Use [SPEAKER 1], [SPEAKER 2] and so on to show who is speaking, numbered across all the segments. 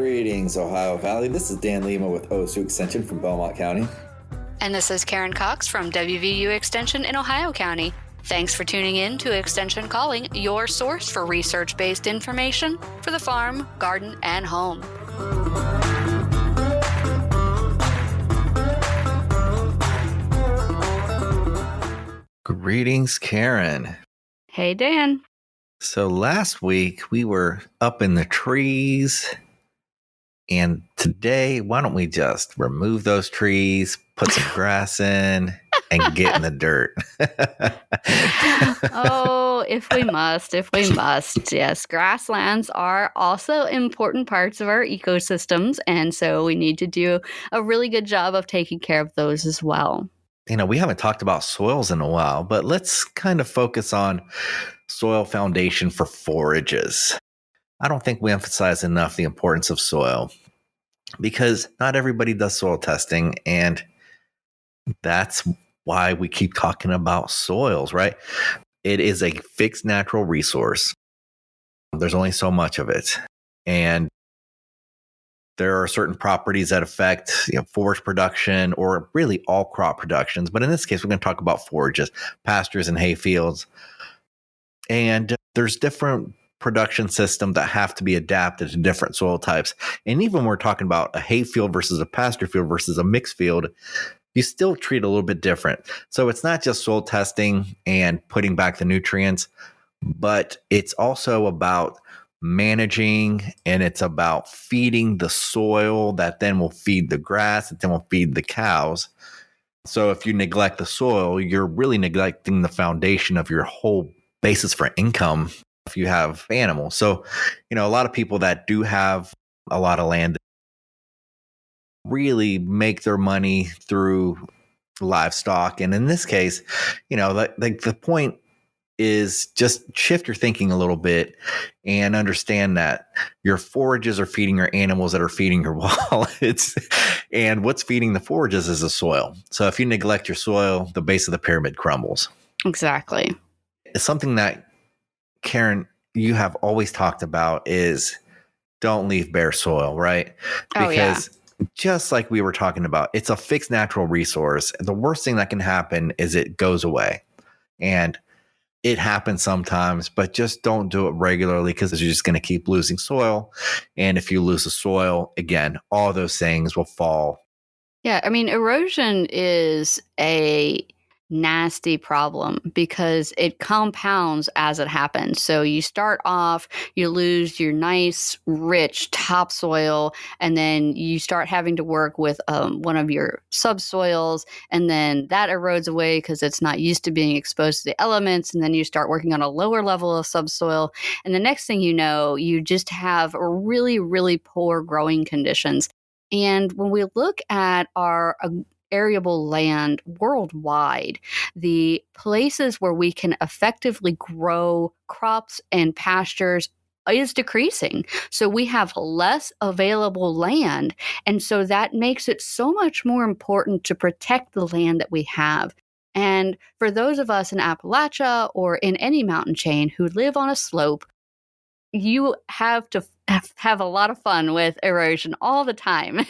[SPEAKER 1] Greetings, Ohio Valley. This is Dan Lima with OSU Extension from Belmont County.
[SPEAKER 2] And this is Karen Cox from WVU Extension in Ohio County. Thanks for tuning in to Extension Calling, your source for research-based information for the farm, garden, and home.
[SPEAKER 1] Greetings, Karen.
[SPEAKER 2] Hey, Dan.
[SPEAKER 1] So last week we were up in the trees, and today, why don't we just remove those trees, put some grass in, and get in the dirt?
[SPEAKER 2] Oh, if we must. Yes, grasslands are also important parts of our ecosystems, and so we need to do a really good job of taking care of those as well.
[SPEAKER 1] You know, we haven't talked about soils in a while, but let's kind of focus on soil foundation for forages. I don't think we emphasize enough the importance of soil because not everybody does soil testing, and that's why we keep talking about soils, right? It is a fixed natural resource. There's only so much of it. And there are certain properties that affect, forage production or really all crop productions. But in this case, we're going to talk about forages, pastures and hay fields. And there's different production systems that have to be adapted to different soil types. And even when we're talking about a hay field versus a pasture field versus a mixed field, you still treat it a little bit different. So it's not just soil testing and putting back the nutrients, but it's also about managing, and it's about feeding the soil that then will feed the grass, that then will feed the cows. So if you neglect the soil, you're really neglecting the foundation of your whole basis for income if you have animals. So, a lot of people that do have a lot of land really make their money through livestock. And in this case, the point is just shift your thinking a little bit and understand that your forages are feeding your animals that are feeding your wallets. And what's feeding the forages is the soil. So if you neglect your soil, the base of the pyramid crumbles.
[SPEAKER 2] Exactly.
[SPEAKER 1] It's something that, Karen, you have always talked about is don't leave bare soil, right? Because just like we were talking about, it's a fixed natural resource. The worst thing that can happen is it goes away. And it happens sometimes, but just don't do it regularly because you're just going to keep losing soil. And if you lose the soil, again, all those things will fall.
[SPEAKER 2] Yeah, erosion is a nasty problem because it compounds as it happens. So you start off, you lose your nice, rich topsoil, and then you start having to work with one of your subsoils, and then that erodes away because it's not used to being exposed to the elements, and then you start working on a lower level of subsoil, and the next thing you know, you just have really, really poor growing conditions. And when we look at our arable land worldwide, the places where we can effectively grow crops and pastures is decreasing. So we have less available land. And so that makes it so much more important to protect the land that we have. And for those of us in Appalachia or in any mountain chain who live on a slope, you have to have a lot of fun with erosion all the time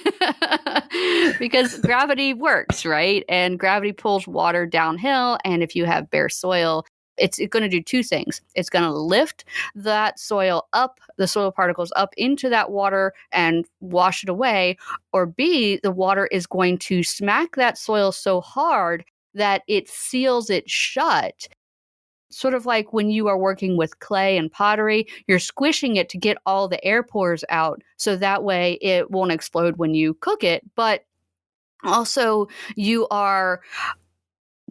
[SPEAKER 2] because gravity works, right? And gravity pulls water downhill. And if you have bare soil, it's going to do two things. It's going to lift that soil up, the soil particles up into that water and wash it away. Or B, the water is going to smack that soil so hard that it seals it shut. Sort of like when you are working with clay and pottery, you're squishing it to get all the air pores out so that way it won't explode when you cook it. But also you are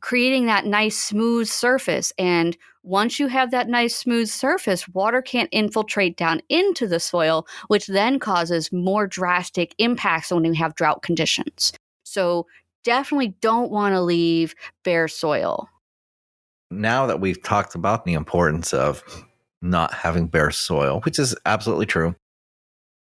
[SPEAKER 2] creating that nice smooth surface. And once you have that nice smooth surface, water can't infiltrate down into the soil, which then causes more drastic impacts when we have drought conditions. So definitely don't want to leave bare soil.
[SPEAKER 1] Now that we've talked about the importance of not having bare soil, which is absolutely true,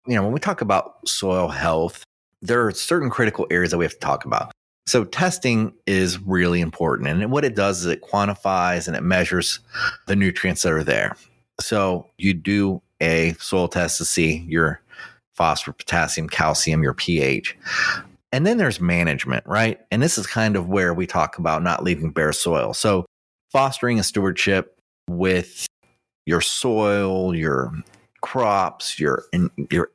[SPEAKER 1] when we talk about soil health, there are certain critical areas that we have to talk about. So testing is really important. And what it does is it quantifies and it measures the nutrients that are there. So you do a soil test to see your phosphorus, potassium, calcium, your pH. And then there's management, right? And this is kind of where we talk about not leaving bare soil. So fostering a stewardship with your soil, your crops, your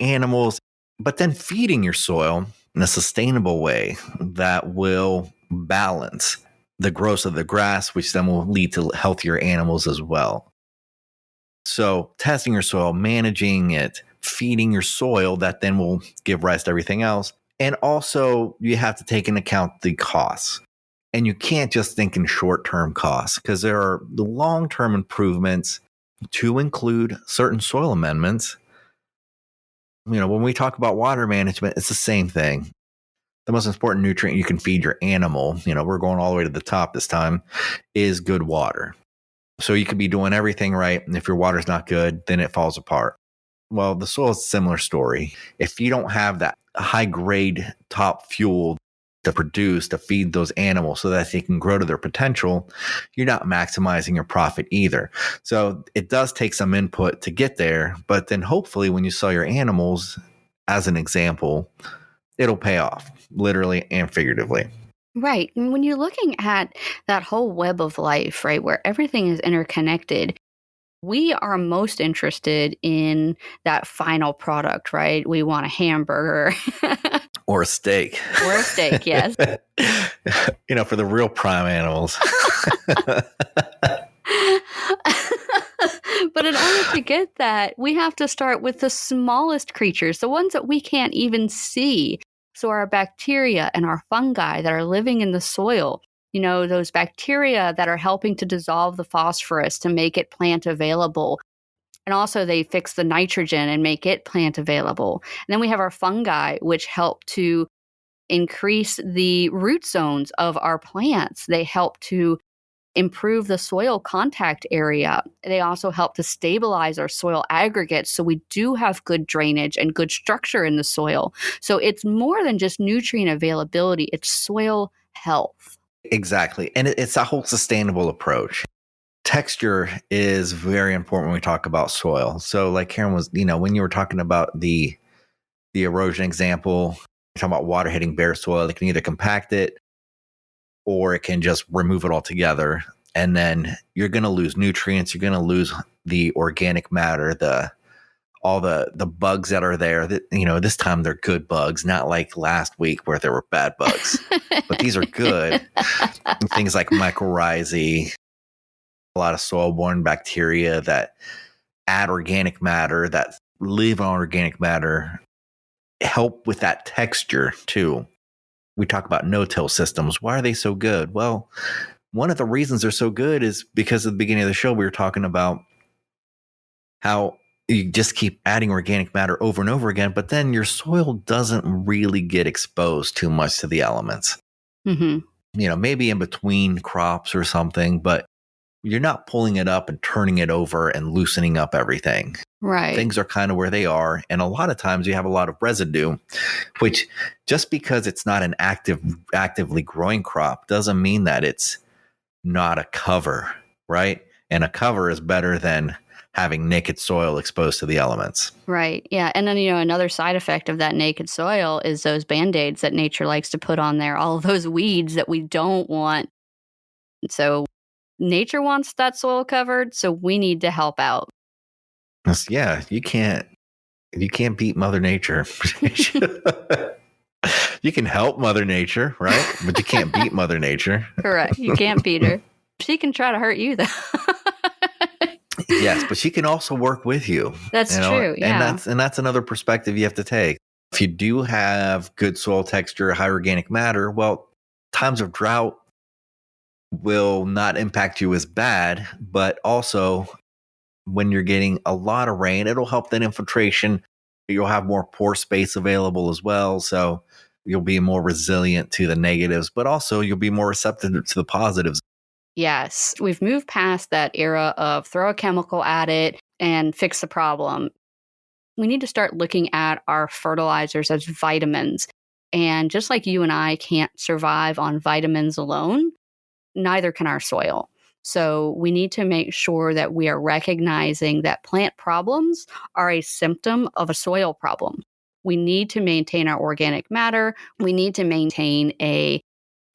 [SPEAKER 1] animals, but then feeding your soil in a sustainable way that will balance the growth of the grass, which then will lead to healthier animals as well. So testing your soil, managing it, feeding your soil, that then will give rise to everything else. And also you have to take into account the costs. And you can't just think in short-term costs, because there are the long-term improvements to include certain soil amendments. When we talk about water management, it's the same thing. The most important nutrient you can feed your animal, we're going all the way to the top this time, is good water. So you could be doing everything right, and if your water's not good, then it falls apart. Well, the soil is a similar story. If you don't have that high grade top fuel to produce, to feed those animals so that they can grow to their potential, you're not maximizing your profit either. So it does take some input to get there, but then hopefully when you sell your animals, as an example, it'll pay off, literally and figuratively.
[SPEAKER 2] Right. And when you're looking at that whole web of life, right, where everything is interconnected, we are most interested in that final product, right? We want a hamburger.
[SPEAKER 1] Or a steak.
[SPEAKER 2] Or a steak, yes.
[SPEAKER 1] For the real prime animals.
[SPEAKER 2] But in order to get that, we have to start with the smallest creatures, the ones that we can't even see. So our bacteria and our fungi that are living in the soil, those bacteria that are helping to dissolve the phosphorus to make it plant available. And also they fix the nitrogen and make it plant available. And then we have our fungi, which help to increase the root zones of our plants. They help to improve the soil contact area. They also help to stabilize our soil aggregates so we do have good drainage and good structure in the soil. So it's more than just nutrient availability, it's soil health.
[SPEAKER 1] Exactly. And it's a whole sustainable approach. Texture is very important when we talk about soil. So like Karen was, when you were talking about the erosion example, talking about water hitting bare soil, it can either compact it or it can just remove it altogether. And then you're going to lose nutrients. You're going to lose the organic matter, all the bugs that are there. That this time they're good bugs, not like last week where there were bad bugs. But these are good. Things like mycorrhizae, a lot of soil-borne bacteria that add organic matter, that live on organic matter, help with that texture too. We talk about no-till systems. Why are they so good? Well, one of the reasons they're so good is because at the beginning of the show, we were talking about how you just keep adding organic matter over and over again, but then your soil doesn't really get exposed too much to the elements.
[SPEAKER 2] Mm-hmm.
[SPEAKER 1] Maybe in between crops or something, but you're not pulling it up and turning it over and loosening up everything.
[SPEAKER 2] Right.
[SPEAKER 1] Things are kind of where they are. And a lot of times you have a lot of residue, which just because it's not an actively growing crop doesn't mean that it's not a cover, right? And a cover is better than having naked soil exposed to the elements.
[SPEAKER 2] Right. Yeah. And then, another side effect of that naked soil is those Band-Aids that nature likes to put on there, all of those weeds that we don't want. So nature wants that soil covered, so we need to help out.
[SPEAKER 1] Yeah, you can't beat Mother Nature. You can help Mother Nature, right? But you can't beat Mother Nature.
[SPEAKER 2] Correct. You can't beat her. She can try to hurt you, though.
[SPEAKER 1] Yes, but she can also work with you.
[SPEAKER 2] That's true. Yeah.
[SPEAKER 1] And that's another perspective you have to take. If you do have good soil texture, high organic matter, well, times of drought will not impact you as bad, but also when you're getting a lot of rain, it'll help that infiltration. You'll have more pore space available as well. So you'll be more resilient to the negatives, but also you'll be more receptive to the positives.
[SPEAKER 2] Yes. We've moved past that era of throw a chemical at it and fix the problem. We need to start looking at our fertilizers as vitamins. And just like you and I can't survive on vitamins alone, neither can our soil. So we need to make sure that we are recognizing that plant problems are a symptom of a soil problem. We need to maintain our organic matter. We need to maintain a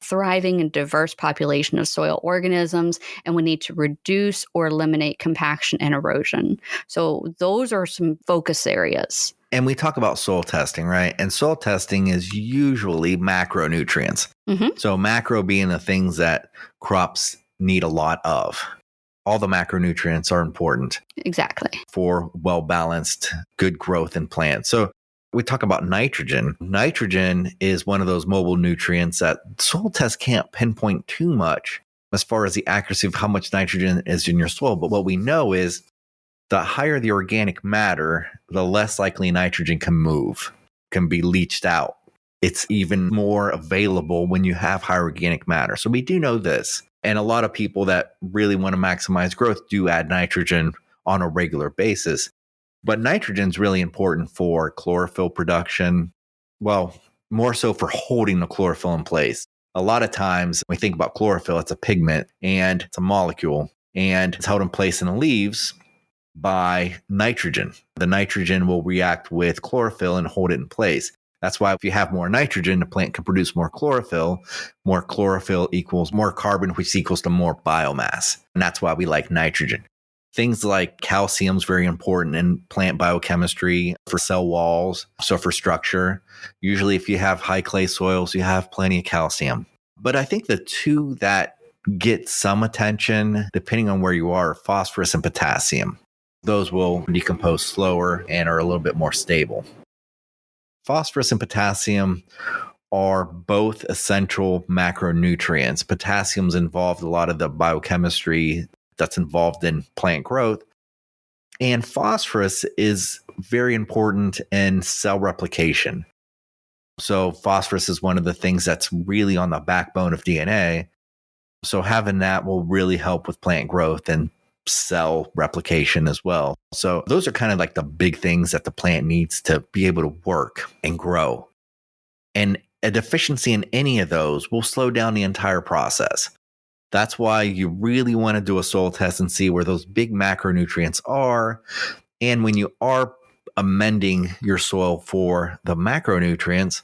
[SPEAKER 2] thriving and diverse population of soil organisms, and we need to reduce or eliminate compaction and erosion. So those are some focus areas.
[SPEAKER 1] And we talk about soil testing, right? And soil testing is usually macronutrients. So macro being the things that crops need a lot of. All the macronutrients are important.
[SPEAKER 2] Exactly.
[SPEAKER 1] For well-balanced, good growth in plants. So we talk about nitrogen. Nitrogen is one of those mobile nutrients that soil tests can't pinpoint too much as far as the accuracy of how much nitrogen is in your soil. But what we know is the higher the organic matter, the less likely nitrogen can move, can be leached out. It's even more available when you have high organic matter. So we do know this. And a lot of people that really want to maximize growth do add nitrogen on a regular basis. But nitrogen is really important for chlorophyll production. Well, more so for holding the chlorophyll in place. A lot of times when we think about chlorophyll, it's a pigment and it's a molecule, and it's held in place in the leaves by nitrogen. The nitrogen will react with chlorophyll and hold it in place. That's why if you have more nitrogen, the plant can produce more chlorophyll. More chlorophyll equals more carbon, which equals to more biomass. And that's why we like nitrogen. Things like calcium is very important in plant biochemistry for cell walls, so for structure. Usually if you have high clay soils, you have plenty of calcium. But I think the two that get some attention, depending on where you are phosphorus and potassium. Those will decompose slower and are a little bit more stable. Phosphorus and potassium are both essential macronutrients. Potassium's involved in a lot of the biochemistry that's involved in plant growth. And phosphorus is very important in cell replication. So phosphorus is one of the things that's really on the backbone of DNA. So having that will really help with plant growth and cell replication as well. So those are kind of like the big things that the plant needs to be able to work and grow. And a deficiency in any of those will slow down the entire process. That's why you really want to do a soil test and see where those big macronutrients are. And when you are amending your soil for the macronutrients,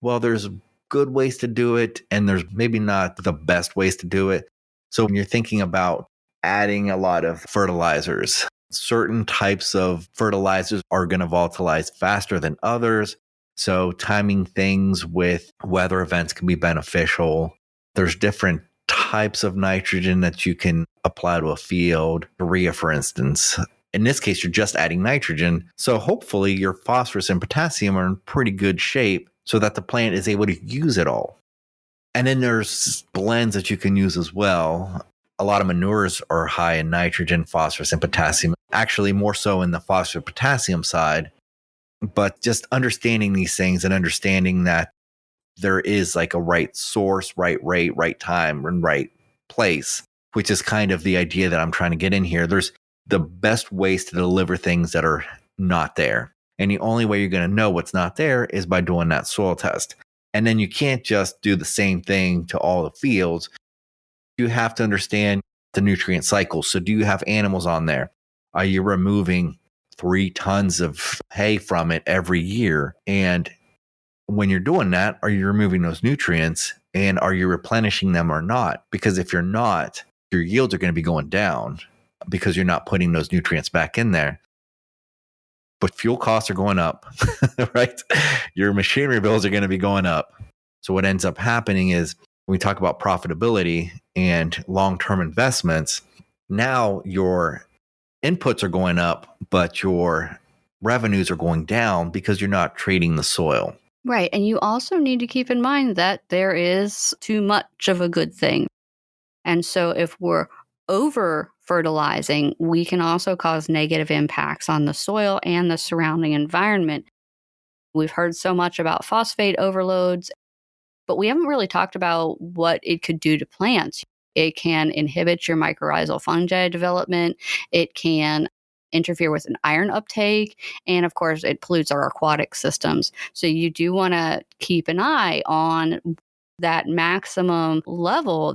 [SPEAKER 1] well, there's good ways to do it, and there's maybe not the best ways to do it. So when you're thinking about adding a lot of fertilizers, certain types of fertilizers are going to volatilize faster than others. So timing things with weather events can be beneficial. There's different types of nitrogen that you can apply to a field. Urea, for instance. In this case, you're just adding nitrogen. So hopefully your phosphorus and potassium are in pretty good shape so that the plant is able to use it all. And then there's blends that you can use as well. A lot of manures are high in nitrogen, phosphorus, and potassium. Actually, more so in the phosphorus potassium side. But just understanding these things and understanding that there is like a right source, right rate, right time, and right place, which is kind of the idea that I'm trying to get in here. There's the best ways to deliver things that are not there. And the only way you're going to know what's not there is by doing that soil test. And then you can't just do the same thing to all the fields. You have to understand the nutrient cycle. So do you have animals on there? Are you removing 3 tons of hay from it every year? And when you're doing that, are you removing those nutrients and are you replenishing them or not? Because if you're not, your yields are going to be going down because you're not putting those nutrients back in there. But fuel costs are going up, right? Your machinery bills are going to be going up. So what ends up happening is when we talk about profitability and long-term investments, now your inputs are going up, but your revenues are going down because you're not trading the soil.
[SPEAKER 2] Right. And you also need to keep in mind that there is too much of a good thing. And so if we're over fertilizing, we can also cause negative impacts on the soil and the surrounding environment. We've heard so much about phosphate overloads, but we haven't really talked about what it could do to plants. It can inhibit your mycorrhizal fungi development. It can interfere with an iron uptake. And of course, it pollutes our aquatic systems. So you do want to keep an eye on that maximum level.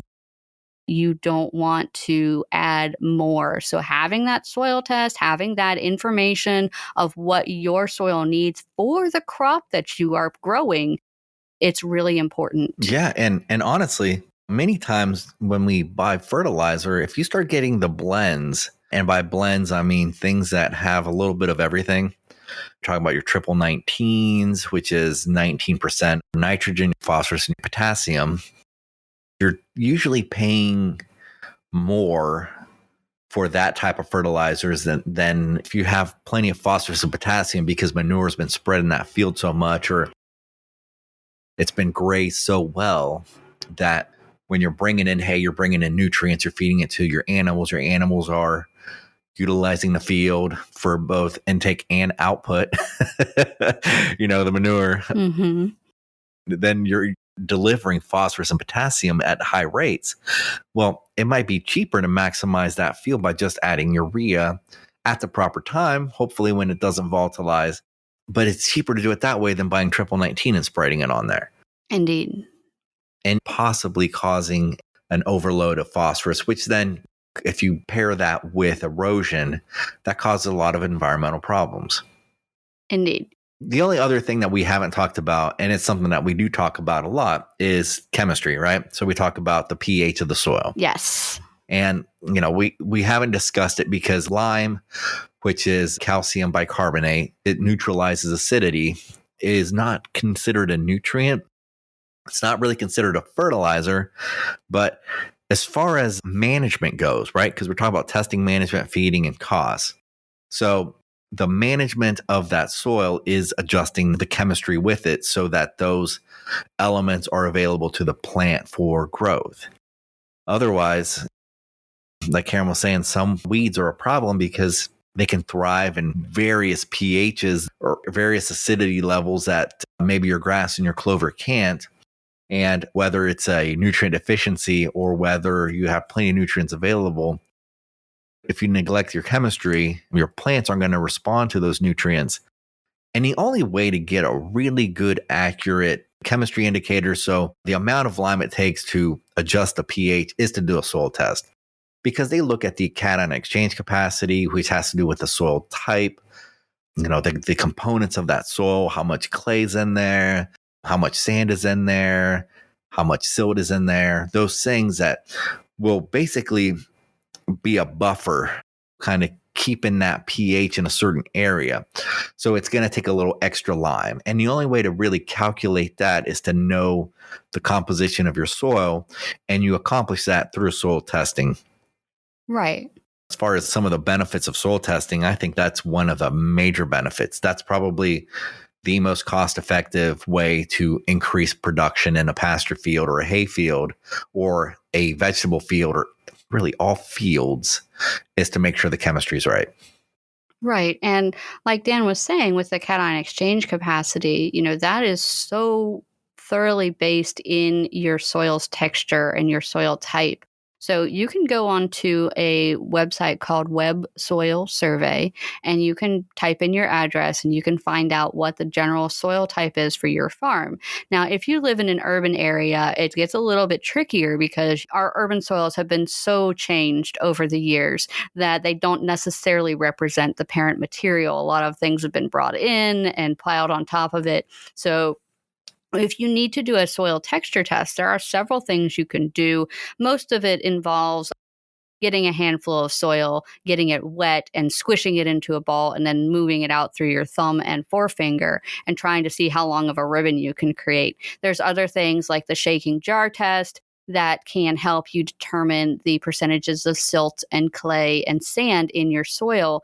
[SPEAKER 2] you don't want to add more. So having that soil test, having that information of what your soil needs for the crop that you are growing, it's really important.
[SPEAKER 1] Yeah, and honestly, many times when we buy fertilizer, if you start getting the blends, and by blends I mean things that have a little bit of everything. Talking about your triple 19s, which is 19% nitrogen, phosphorus, and potassium, you're usually paying more for that type of fertilizers than if you have plenty of phosphorus and potassium because manure has been spread in that field so much, or it's been grazed so well that when you're bringing in hay, you're bringing in nutrients, you're feeding it to your animals are utilizing the field for both intake and output, the manure,
[SPEAKER 2] Mm-hmm.
[SPEAKER 1] then you're delivering phosphorus and potassium at high rates. Well, it might be cheaper to maximize that field by just adding urea at the proper time, hopefully when it doesn't volatilize. But it's cheaper to do it that way than buying triple 19 and spreading it on there.
[SPEAKER 2] Indeed.
[SPEAKER 1] And possibly causing an overload of phosphorus, which then, if you pair that with erosion, that causes a lot of environmental problems.
[SPEAKER 2] Indeed.
[SPEAKER 1] The only other thing that we haven't talked about, and it's something that we do talk about a lot, is chemistry, right? So we talk about the pH of the soil.
[SPEAKER 2] Yes.
[SPEAKER 1] And, we haven't discussed it because lime, which is calcium bicarbonate, it neutralizes acidity, is not considered a nutrient. It's not really considered a fertilizer, but as far as management goes, right? Because we're talking about testing, management, feeding, and costs. So the management of that soil is adjusting the chemistry with it so that those elements are available to the plant for growth. Otherwise, like Karen was saying, some weeds are a problem because they can thrive in various pHs or various acidity levels that maybe your grass and your clover can't. And whether it's a nutrient deficiency or whether you have plenty of nutrients available, if you neglect your chemistry, your plants aren't going to respond to those nutrients. And the only way to get a really good, accurate chemistry indicator, so the amount of lime it takes to adjust the pH, is to do a soil test. Because they look at the cation exchange capacity, which has to do with the soil type, the components of that soil, how much clay is in there, how much sand is in there, how much silt is in there, those things that will basically be a buffer, kind of keeping that pH in a certain area. So it's going to take a little extra lime. And the only way to really calculate that is to know the composition of your soil, and you accomplish that through soil testing.
[SPEAKER 2] Right.
[SPEAKER 1] As far as some of the benefits of soil testing, I think that's one of the major benefits. That's probably the most cost-effective way to increase production in a pasture field or a hay field or a vegetable field, or really all fields, is to make sure the chemistry is right.
[SPEAKER 2] Right. And like Dan was saying, with the cation exchange capacity, that is so thoroughly based in your soil's texture and your soil type. So you can go onto a website called Web Soil Survey, and you can type in your address and you can find out what the general soil type is for your farm. Now, if you live in an urban area, it gets a little bit trickier because our urban soils have been so changed over the years that they don't necessarily represent the parent material. A lot of things have been brought in and piled on top of it. So if you need to do a soil texture test, there are several things you can do. Most of it involves getting a handful of soil, getting it wet and squishing it into a ball, and then moving it out through your thumb and forefinger and trying to see how long of a ribbon you can create. There's other things like the shaking jar test that can help you determine the percentages of silt and clay and sand in your soil.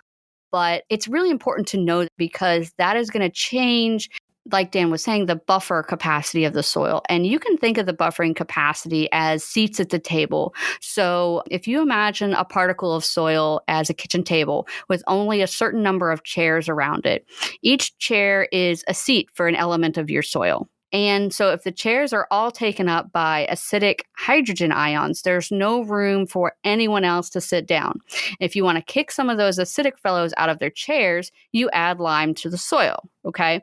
[SPEAKER 2] But it's really important to know because that is going to change, like Dan was saying, the buffer capacity of the soil. And you can think of the buffering capacity as seats at the table. So if you imagine a particle of soil as a kitchen table with only a certain number of chairs around it, each chair is a seat for an element of your soil. And so if the chairs are all taken up by acidic hydrogen ions, there's no room for anyone else to sit down. If you want to kick some of those acidic fellows out of their chairs, you add lime to the soil, okay?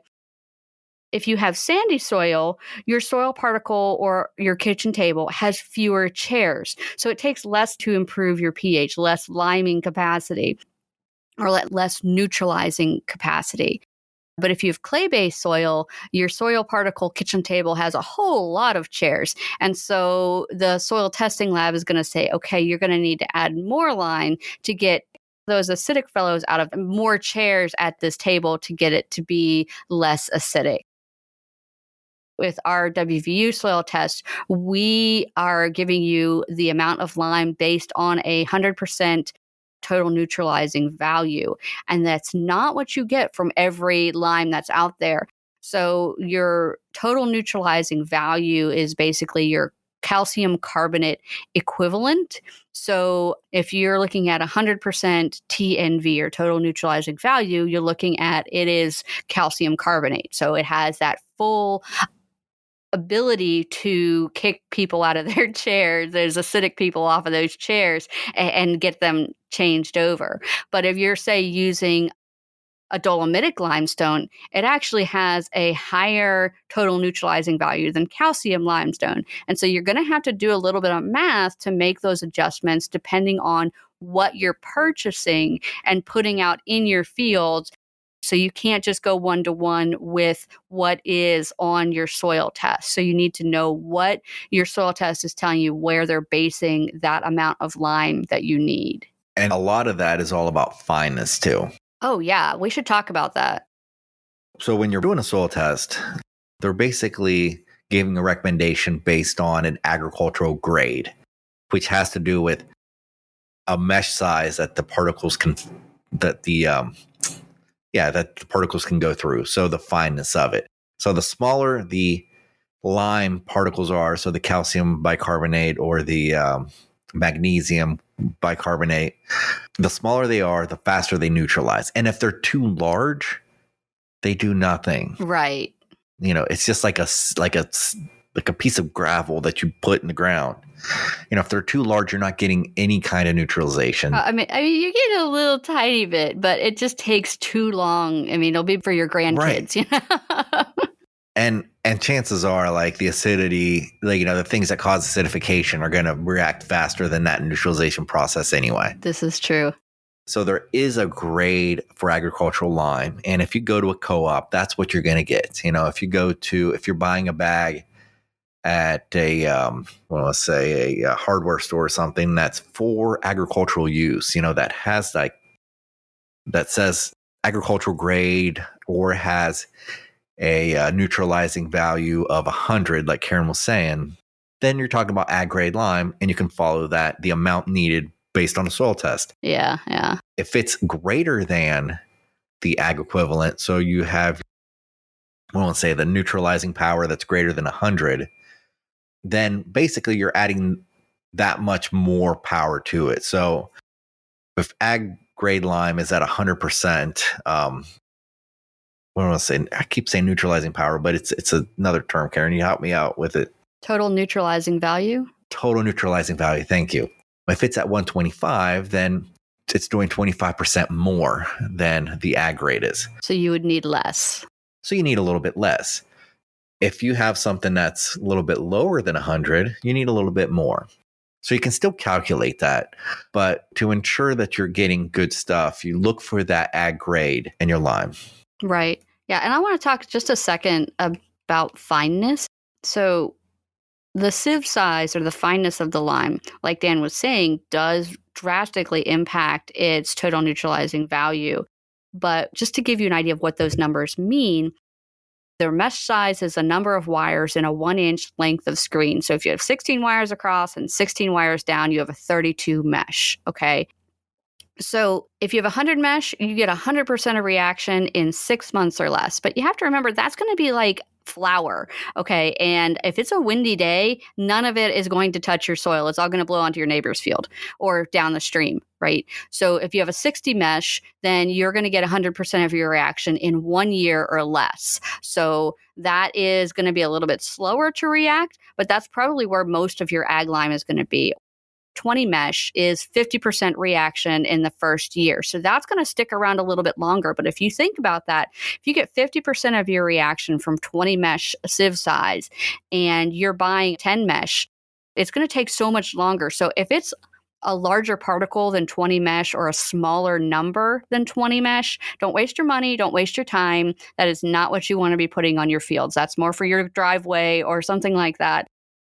[SPEAKER 2] If you have sandy soil, your soil particle or your kitchen table has fewer chairs. So it takes less to improve your pH, less liming capacity or less neutralizing capacity. But if you have clay-based soil, your soil particle kitchen table has a whole lot of chairs. And so the soil testing lab is going to say, okay, you're going to need to add more lime to get those acidic fellows out of more chairs at this table to get it to be less acidic. With our WVU soil test, we are giving you the amount of lime based on 100% total neutralizing value. And that's not what you get from every lime that's out there. So your total neutralizing value is basically your calcium carbonate equivalent. So if you're looking at 100% TNV or total neutralizing value, you're looking at it is calcium carbonate. So it has that full ability to kick people out of their chairs, those acidic people off of those chairs, and get them changed over. But if you're, say, using a dolomitic limestone, it actually has a higher total neutralizing value than calcium limestone. And so you're going to have to do a little bit of math to make those adjustments depending on what you're purchasing and putting out in your fields. So you can't just go one-to-one with what is on your soil test. So you need to know what your soil test is telling you, where they're basing that amount of lime that you need.
[SPEAKER 1] And a lot of that is all about fineness too.
[SPEAKER 2] Oh, yeah. We should talk about that.
[SPEAKER 1] So when you're doing a soil test, they're basically giving a recommendation based on an agricultural grade, which has to do with a mesh size that the particles can, that the particles can go through. So the fineness of it. So the smaller the lime particles are, so the calcium bicarbonate or the magnesium bicarbonate, the smaller they are, the faster they neutralize. And if they're too large, they do nothing.
[SPEAKER 2] Right.
[SPEAKER 1] You know, it's just like a piece of gravel that you put in the ground. You know, if they're too large, you're not getting any kind of neutralization.
[SPEAKER 2] I mean, you get a little tiny bit, but it just takes too long. I mean, it'll be for your grandkids,
[SPEAKER 1] right.
[SPEAKER 2] You know?
[SPEAKER 1] And chances are, like, the acidity, like, you know, the things that cause acidification are going to react faster than that neutralization process anyway.
[SPEAKER 2] This is true.
[SPEAKER 1] So there is a grade for agricultural lime. And if you go to a co-op, that's what you're going to get. You know, if you're buying a bag at a, let's say a hardware store or something that's for agricultural use, you know, that has that says agricultural grade or has a neutralizing value of 100, like Karen was saying, then you're talking about ag grade lime, and you can follow that, the amount needed based on a soil test.
[SPEAKER 2] Yeah, yeah.
[SPEAKER 1] If it's greater than the ag equivalent, so you have, let's say, the neutralizing power that's greater than 100, then basically you're adding that much more power to it. So if ag grade lime is at 100%, I keep saying neutralizing power, but it's another term. Karen, you help me out with it.
[SPEAKER 2] Total neutralizing value?
[SPEAKER 1] Total neutralizing value. Thank you. If it's at 125, then it's doing 25% more than the ag grade is.
[SPEAKER 2] So you would need less.
[SPEAKER 1] So you need a little bit less. If you have something that's a little bit lower than 100, you need a little bit more. So you can still calculate that. But to ensure that you're getting good stuff, you look for that ag grade in your lime.
[SPEAKER 2] Right. Yeah. And I want to talk just a second about fineness. So the sieve size or the fineness of the lime, like Dan was saying, does drastically impact its total neutralizing value. But just to give you an idea of what those numbers mean, their mesh size is a number of wires in a 1-inch length of screen. So if you have 16 wires across and 16 wires down, you have a 32 mesh. Okay. So if you have 100 mesh, you get 100% of reaction in 6 months or less. But you have to remember that's going to be like flour. Okay. And if it's a windy day, none of it is going to touch your soil. It's all going to blow onto your neighbor's field or down the stream, right? So if you have a 60 mesh, then you're going to get 100% of your reaction in 1 year or less. So that is going to be a little bit slower to react, but that's probably where most of your ag lime is going to be. 20 mesh is 50% reaction in the first year. So that's going to stick around a little bit longer. But if you think about that, if you get 50% of your reaction from 20 mesh sieve size and you're buying 10 mesh, it's going to take so much longer. So if it's a larger particle than 20 mesh or a smaller number than 20 mesh, don't waste your money, don't waste your time. That is not what you want to be putting on your fields. That's more for your driveway or something like that.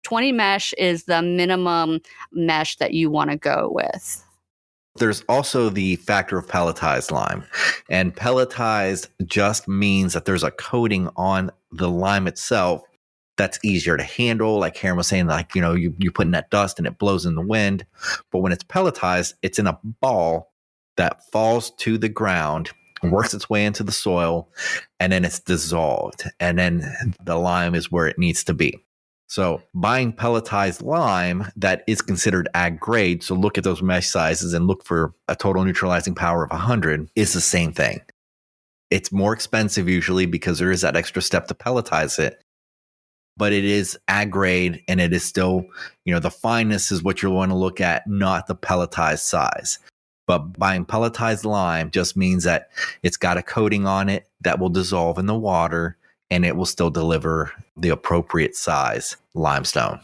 [SPEAKER 2] 20 mesh is the minimum mesh that you want to go with.
[SPEAKER 1] There's also the factor of pelletized lime. And pelletized just means that there's a coating on the lime itself that's easier to handle. Like Karen was saying, like, you put in that dust and it blows in the wind. But when it's pelletized, it's in a ball that falls to the ground, works its way into the soil, and then it's dissolved. And then the lime is where it needs to be. So buying pelletized lime that is considered ag grade, so look at those mesh sizes and look for a total neutralizing power of 100, is the same thing. It's more expensive usually because there is that extra step to pelletize it. But it is ag grade, and it is still, the fineness is what you want to look at, not the pelletized size. But buying pelletized lime just means that it's got a coating on it that will dissolve in the water, and it will still deliver the appropriate size limestone.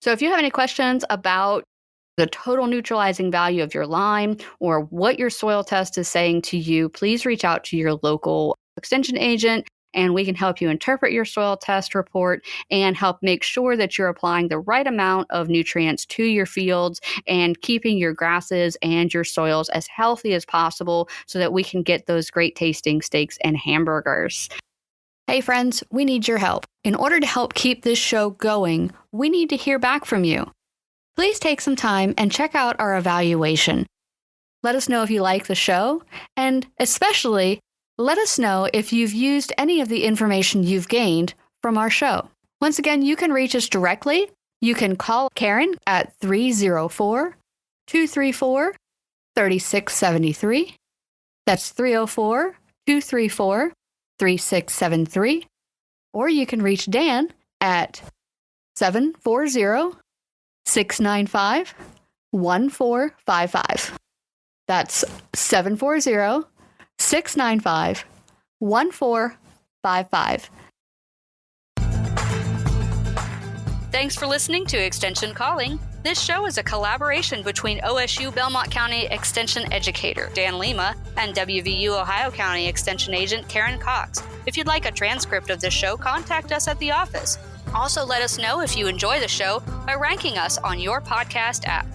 [SPEAKER 2] So if you have any questions about the total neutralizing value of your lime or what your soil test is saying to you, please reach out to your local extension agent, and we can help you interpret your soil test report and help make sure that you're applying the right amount of nutrients to your fields and keeping your grasses and your soils as healthy as possible so that we can get those great tasting steaks and hamburgers. Hey friends, we need your help. In order to help keep this show going, we need to hear back from you. Please take some time and check out our evaluation. Let us know if you like the show, and especially let us know if you've used any of the information you've gained from our show. Once again, you can reach us directly. You can call Karen at 304-234-3673. That's 304-234-3673. Or you can reach Dan at 740-695-1455. That's 740-695-1455. Thanks for listening to Extension Calling. This show is a collaboration between OSU Belmont County Extension Educator Dan Lima and WVU Ohio County Extension Agent Karen Cox. If you'd like a transcript of this show, contact us at the office. Also, let us know if you enjoy the show by ranking us on your podcast app.